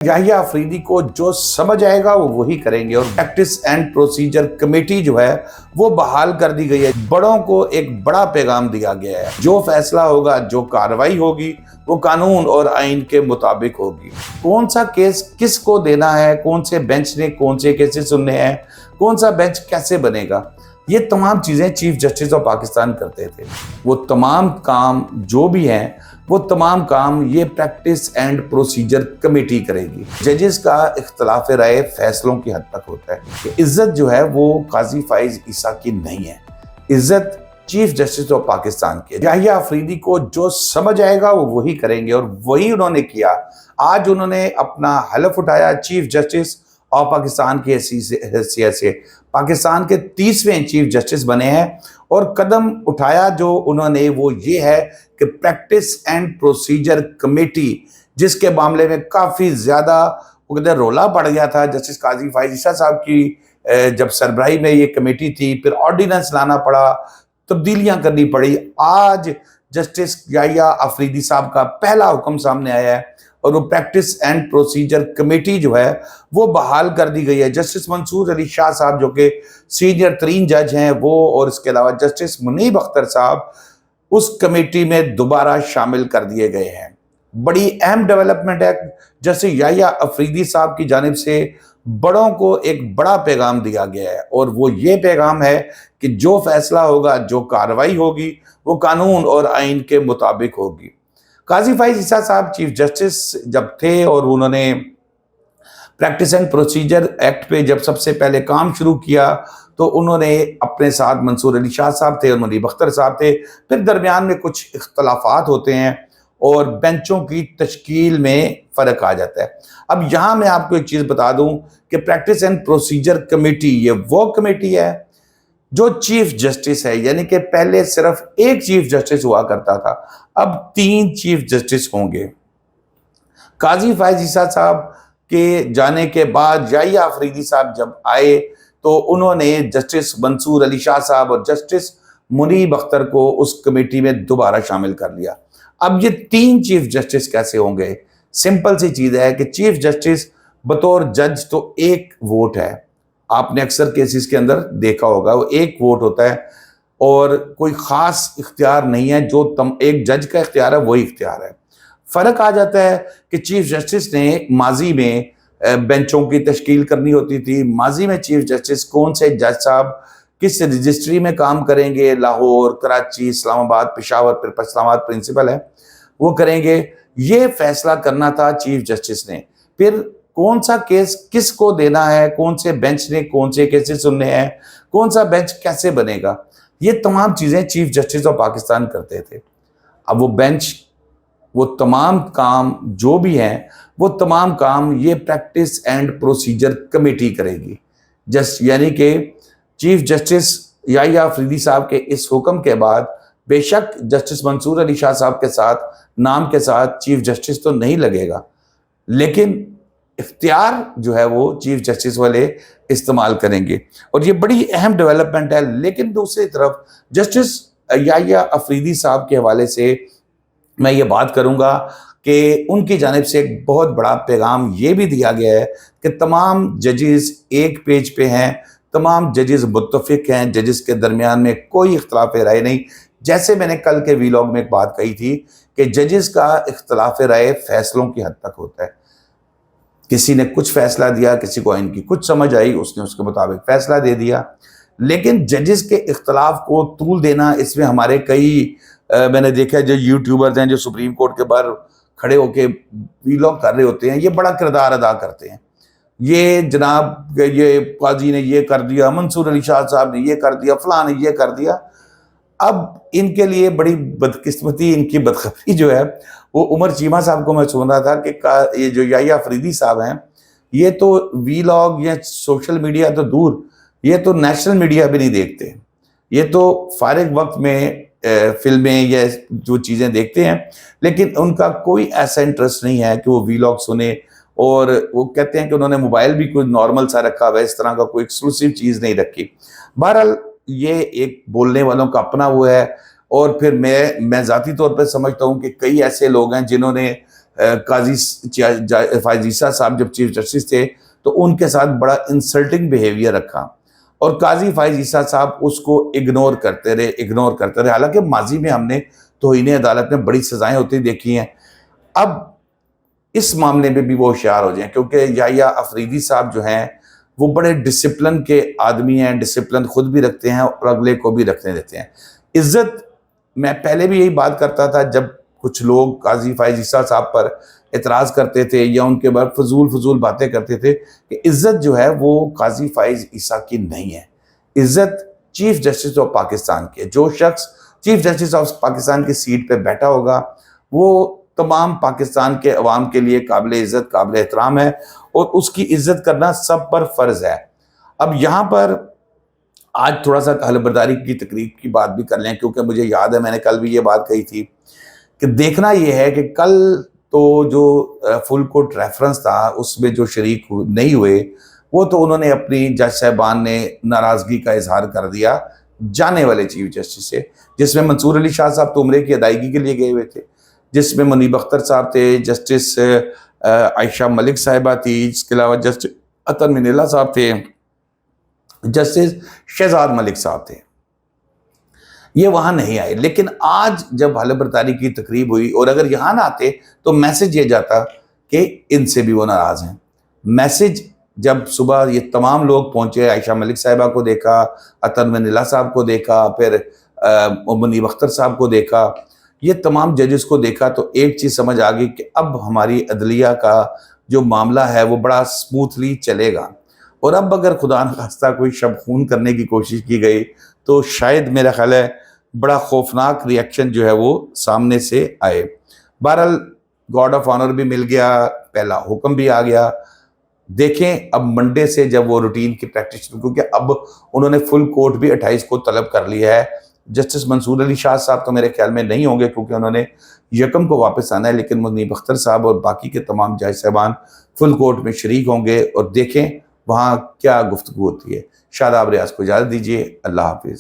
याहिया अफरीदी को जो समझ आएगा वो वही करेंगे और प्रैक्टिस एंड प्रोसीजर कमेटी जो है वो बहाल कर दी गई है। बड़ों को एक बड़ा पैगाम दिया गया है, जो फैसला होगा, जो कार्रवाई होगी वो कानून और आइन के मुताबिक होगी। कौन सा केस किसको देना है, कौन से बेंच ने कौन से केसेस सुनने हैं, कौन सा बेंच कैसे बनेगा, ये तमाम चीज़ें चीफ जस्टिस ऑफ पाकिस्तान करते थे। वो तमाम काम जो भी हैं वो तमाम काम ये प्रैक्टिस एंड प्रोसीजर कमेटी करेगी। जजेस का इख्तलाफ राय फैसलों की हद तक होता है कि इज्जत जो है वो काजी फाइज ईसा की नहीं है, इज्जत चीफ जस्टिस ऑफ पाकिस्तान की। याहिया अफरीदी को जो समझ आएगा वो वही करेंगे और वही उन्होंने किया। आज उन्होंने अपना हलफ उठाया चीफ जस्टिस और पाकिस्तान की हैसियत से पाकिस्तान के 30वें चीफ जस्टिस बने हैं और कदम उठाया जो उन्होंने वो ये है कि प्रैक्टिस एंड प्रोसीजर कमेटी, जिसके मामले में काफ़ी ज़्यादा रोला पड़ गया था जस्टिस काजी फाइज ईसा साहब की जब सरबराही में ये कमेटी थी, फिर ऑर्डिनेंस लाना पड़ा, तब्दीलियां करनी पड़ी। आज जस्टिस याहिया अफरीदी साहब का पहला हुक्म सामने आया है और वो प्रैक्टिस एंड प्रोसीजर कमेटी जो है वो बहाल कर दी गई है। जस्टिस मंसूर अली शाह साहब जो कि सीनियर तरीन जज हैं वो, और इसके अलावा जस्टिस मुनीब अख्तर साहब उस कमेटी में दोबारा शामिल कर दिए गए हैं। बड़ी अहम डेवलपमेंट है। जस्टिस याहिया अफरीदी साहब की जानिब से बड़ों को एक बड़ा पैगाम दिया गया है और वो ये पैगाम है कि जो फैसला होगा, जो कार्रवाई होगी वो कानून और आइन के मुताबिक होगी। काजी फाइज ईसा साहब चीफ जस्टिस जब थे और उन्होंने प्रैक्टिस एंड प्रोसीजर एक्ट पे जब सबसे पहले काम शुरू किया तो उन्होंने अपने साथ मंसूर अली शाह साहब थे और मुनीब अख्तर साहब थे। फिर दरमियान में कुछ इख्तलाफात होते हैं और बेंचों की तश्कील में फ़र्क आ जाता है। अब यहाँ मैं आपको एक चीज़ बता दूँ कि प्रैक्टिस एंड प्रोसीजर कमेटी ये वो कमेटी है जो चीफ जस्टिस है, यानी कि पहले सिर्फ एक चीफ जस्टिस हुआ करता था, अब 3 चीफ जस्टिस होंगे। काजी फाइज ईसा साहब के जाने के बाद याहिया अफरीदी साहब जब आए तो उन्होंने जस्टिस मंसूर अली शाह साहब और जस्टिस मुनीब अख्तर को उस कमेटी में दोबारा शामिल कर लिया। अब ये 3 चीफ जस्टिस कैसे होंगे? सिंपल सी चीज़ है कि चीफ जस्टिस बतौर जज तो एक वोट है, आपने अक्सर केसेस के अंदर देखा होगा, वो एक वोट होता है और कोई ख़ास इख्तियार नहीं है। जो एक जज का इख्तियार है वही इख्तियार है। फ़र्क आ जाता है कि चीफ जस्टिस ने माजी में बेंचों की तश्कील करनी होती थी। माजी में चीफ जस्टिस कौन से जज साहब किस रजिस्ट्री में काम करेंगे, लाहौर, कराची, इस्लामाबाद, पेशावर, फिर इस्लामाबाद प्रिंसिपल है वो करेंगे, ये फैसला करना था चीफ जस्टिस ने। फिर कौन सा केस किसको देना है, कौन से बेंच ने कौन से केसेस सुनने हैं, कौन सा बेंच कैसे बनेगा, ये तमाम चीज़ें चीफ जस्टिस ऑफ पाकिस्तान करते थे। अब वो बेंच, वो तमाम काम जो भी हैं वो तमाम काम ये प्रैक्टिस एंड प्रोसीजर कमेटी करेगी। यानी कि चीफ जस्टिस याहिया अफरीदी साहब के इस हुक्म के बाद बेशक जस्टिस मंसूर अली शाह साहब के साथ नाम के साथ चीफ जस्टिस तो नहीं लगेगा, लेकिन इख्तियार जो है वो चीफ जस्टिस वाले इस्तेमाल करेंगे और ये बड़ी अहम डेवलपमेंट है। लेकिन दूसरी तरफ जस्टिस याहिया अफरीदी साहब के हवाले से मैं ये बात करूँगा कि उनकी जानिब से एक बहुत बड़ा पैगाम ये भी दिया गया है कि तमाम जजेस एक पेज पे हैं, तमाम जजेस मुत्तफिक हैं, जजेस के दरमियान में कोई इख्तलाफ राय नहीं। जैसे मैंने कल के वीलॉग में एक बात कही थी कि जजेस का इख्तलाफ राय फैसलों की हद तक होता है। किसी ने कुछ फैसला दिया, किसी को इनकी कुछ समझ आई, उसने उसके मुताबिक फैसला दे दिया। लेकिन जजेस के इख्तलाफ को तूल देना, इसमें हमारे कई मैंने देखा जो यूट्यूबर्स हैं जो सुप्रीम कोर्ट के बाहर खड़े होके वीलॉग कर रहे होते हैं, ये बड़ा किरदार अदा करते हैं। ये जनाब ये काजी ने ये कर दिया, मंसूर अली शाह साहब ने ये कर दिया, फलां ने ये कर दिया। अब इनके लिए बड़ी बदकिस्मती, इनकी बदखबरी जो है वो उमर चीमा साहब को मैं सुन रहा था कि ये जो याहिया अफरीदी साहब हैं ये तो वीलॉग या सोशल मीडिया तो दूर, ये तो नेशनल मीडिया भी नहीं देखते। ये तो फारिग वक्त में फिल्में या जो चीज़ें देखते हैं, लेकिन उनका कोई ऐसा इंटरेस्ट नहीं है कि वो वीलॉग सुने। और वो कहते हैं कि उन्होंने मोबाइल भी कोई नॉर्मल सा रखा हुआ है, इस तरह का कोई एक्सक्लूसिव चीज़ नहीं रखी। बहरहाल ये एक बोलने वालों का अपना वो है। और फिर मैं ज़ाती तौर पर समझता हूँ कि कई ऐसे लोग हैं जिन्होंने قاضی فائز عیسیٰ صاحب جب چیف جسٹس تھے تو ان کے ساتھ بڑا انسلٹنگ بیہیویئر رکھا، اور قاضی فائز عیسیٰ صاحب اس کو اگنور کرتے رہے، حالانکہ ماضی میں ہم نے توہین عدالت میں بڑی سزائیں ہوتی دیکھی ہیں۔ اب اس معاملے میں بھی وہ ہوشیار ہو جائیں، کیونکہ یحییٰ افریدی صاحب جو ہیں وہ بڑے ڈسپلن کے آدمی ہیں، ڈسپلن خود بھی رکھتے ہیں اور اگلے کو بھی رکھنے دیتے ہیں۔ عزت، میں پہلے بھی یہی بات کرتا تھا جب کچھ لوگ قاضی فائز عیسیٰ صاحب پر اعتراض کرتے تھے یا ان کے بعد فضول باتیں کرتے تھے، کہ عزت جو ہے وہ قاضی فائز عیسیٰ کی نہیں ہے، عزت چیف جسٹس آف پاکستان کی ہے۔ جو شخص چیف جسٹس آف پاکستان کی سیٹ پہ بیٹھا ہوگا وہ تمام پاکستان کے عوام کے لیے قابل عزت، قابل احترام ہے، اور اس کی عزت کرنا سب پر فرض ہے۔ اب یہاں پر آج تھوڑا سا اہل برداری کی تقریب کی بات بھی کر لیں، کیونکہ مجھے یاد ہے میں نے کل بھی یہ بات کہی تھی کہ دیکھنا یہ ہے کہ کل تو جو فل کورٹ ریفرنس تھا اس میں جو شریک نہیں ہوئے وہ تو انہوں نے اپنی جج صاحبان نے ناراضگی کا اظہار کر دیا جانے والے چیف جسٹس سے، جس میں منصور علی شاہ صاحب تو عمرے کی ادائیگی کے لیے گئے ہوئے تھے، جس میں منیب اختر صاحب تھے، جسٹس عائشہ ملک صاحبہ تھی، اس کے علاوہ جسٹس عطر منیلا صاحب تھے، جسٹس شہزاد ملک صاحب تھے، یہ وہاں نہیں آئے۔ لیکن آج جب حلف برداری کی تقریب ہوئی اور اگر یہاں نہ آتے تو میسج یہ جاتا کہ ان سے بھی وہ ناراض ہیں۔ میسج جب صبح یہ تمام لوگ پہنچے، عائشہ ملک صاحبہ کو دیکھا، عطر منیلا صاحب کو دیکھا، پھر منیب اختر صاحب کو دیکھا، یہ تمام ججز کو دیکھا، تو ایک چیز سمجھ آ گئی کہ اب ہماری عدلیہ کا جو معاملہ ہے وہ بڑا سموتھلی چلے گا، اور اب اگر خدا نخواستہ کوئی شب خون کرنے کی کوشش کی گئی تو شاید میرا خیال ہے بڑا خوفناک ری ایکشن جو ہے وہ سامنے سے آئے۔ بہرحال گارڈ آف آنر بھی مل گیا، پہلا حکم بھی آ گیا۔ دیکھیں اب منڈے سے جب وہ روٹین کی پریکٹس شروع، کیونکہ اب انہوں نے فل کورٹ بھی 28 کو طلب کر لیا ہے۔ جسٹس منصور علی شاہ صاحب تو میرے خیال میں نہیں ہوں گے کیونکہ انہوں نے یکم کو واپس آنا ہے، لیکن منیب اختر صاحب اور باقی کے تمام جج صاحبان فل کورٹ میں شریک ہوں گے، اور دیکھیں وہاں کیا گفتگو ہوتی ہے۔ شاداب ریاض کو اجازت دیجیے، اللہ حافظ۔